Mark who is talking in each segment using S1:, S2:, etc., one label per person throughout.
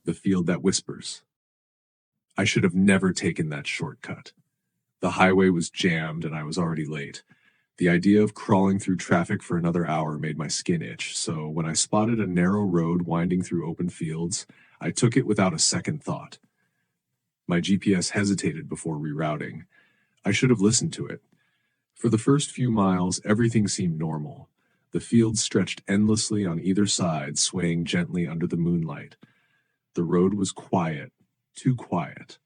S1: The field that whispers. I should have never taken that shortcut. The highway was jammed and I was already late. The idea of crawling through traffic for another hour made my skin itch, so when I spotted a narrow road winding through open fields, I took it without a second thought. My GPS hesitated before rerouting. I should have listened to it. For the first few miles, everything seemed normal. The fields stretched endlessly on either side, swaying gently under the moonlight. The road was quiet, too quiet.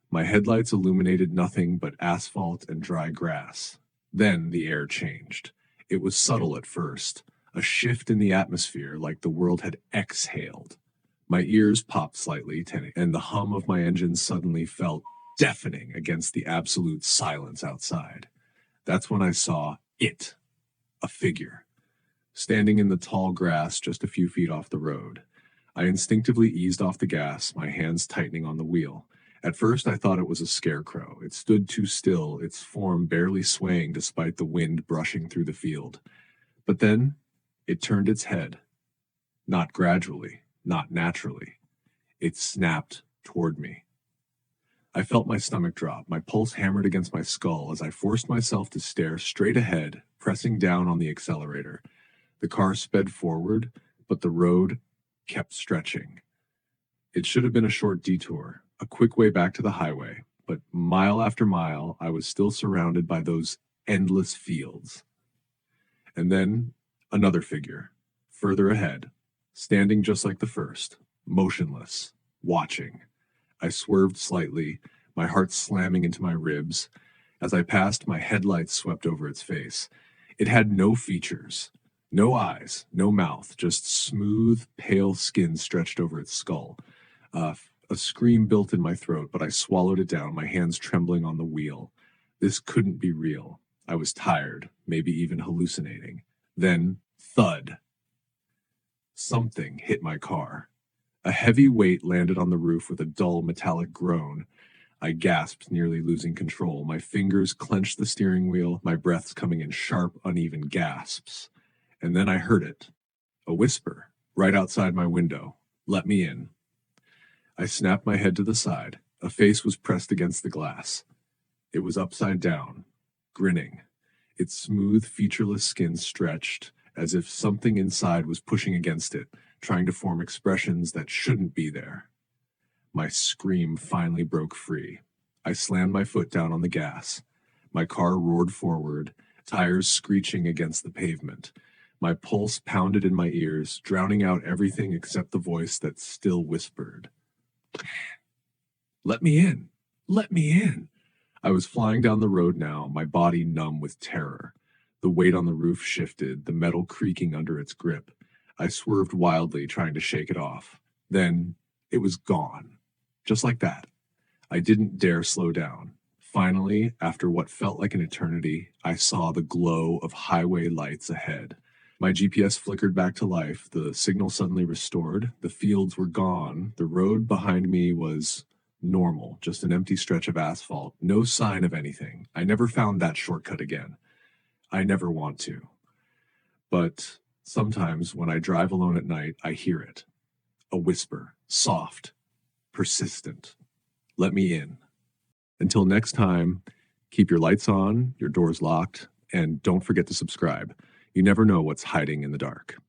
S1: My headlights illuminated nothing but asphalt and dry grass. Then the air changed. It was subtle at first, a shift in the atmosphere like the world had exhaled. My ears popped slightly, and the hum of my engine suddenly felt deafening against the absolute silence outside. That's when I saw it, a figure, standing in the tall grass just a few feet off the road. I instinctively eased off the gas, my hands tightening on the wheel. At first, I thought it was a scarecrow. It stood too still, its form barely swaying despite the wind brushing through the field. But then, it turned its head. Not gradually, not naturally. It snapped toward me. I felt my stomach drop, my pulse hammered against my skull as I forced myself to stare straight ahead, pressing down on the accelerator. The car sped forward, but the road kept stretching. It should have been a short detour, a quick way back to the highway, but mile after mile, I was still surrounded by those endless fields. And then another figure, further ahead, standing just like the first, motionless, watching. I swerved slightly, my heart slamming into my ribs. As I passed, my headlights swept over its face. It had no features, no eyes, no mouth, just smooth, pale skin stretched over its skull. A scream built in my throat, but I swallowed it down, my hands trembling on the wheel. This couldn't be real. I was tired, maybe even hallucinating. Then, thud. Something hit my car. A heavy weight landed on the roof with a dull metallic groan. I gasped, nearly losing control. My fingers clenched the steering wheel, my breaths coming in sharp, uneven gasps. And then I heard it. A whisper, right outside my window. Let me in. I snapped my head to the side. A face was pressed against the glass. It was upside down, grinning. Its smooth, featureless skin stretched, as if something inside was pushing against it, trying to form expressions that shouldn't be there. My scream finally broke free. I slammed my foot down on the gas. My car roared forward, tires screeching against the pavement. My pulse pounded in my ears, drowning out everything except the voice that still whispered. Let me in. Let me in. I was flying down the road now, my body numb with terror. The weight on the roof shifted, the metal creaking under its grip. I swerved wildly, trying to shake it off. Then it was gone. Just like that. I didn't dare slow down. Finally, after what felt like an eternity, I saw the glow of highway lights ahead. My GPS flickered back to life, the signal suddenly restored, the fields were gone, the road behind me was normal, just an empty stretch of asphalt, no sign of anything. I never found that shortcut again. I never want to. But sometimes when I drive alone at night, I hear it. A whisper, soft, persistent. Let me in. Until next time, keep your lights on, your doors locked, and don't forget to subscribe. You never know what's hiding in the dark.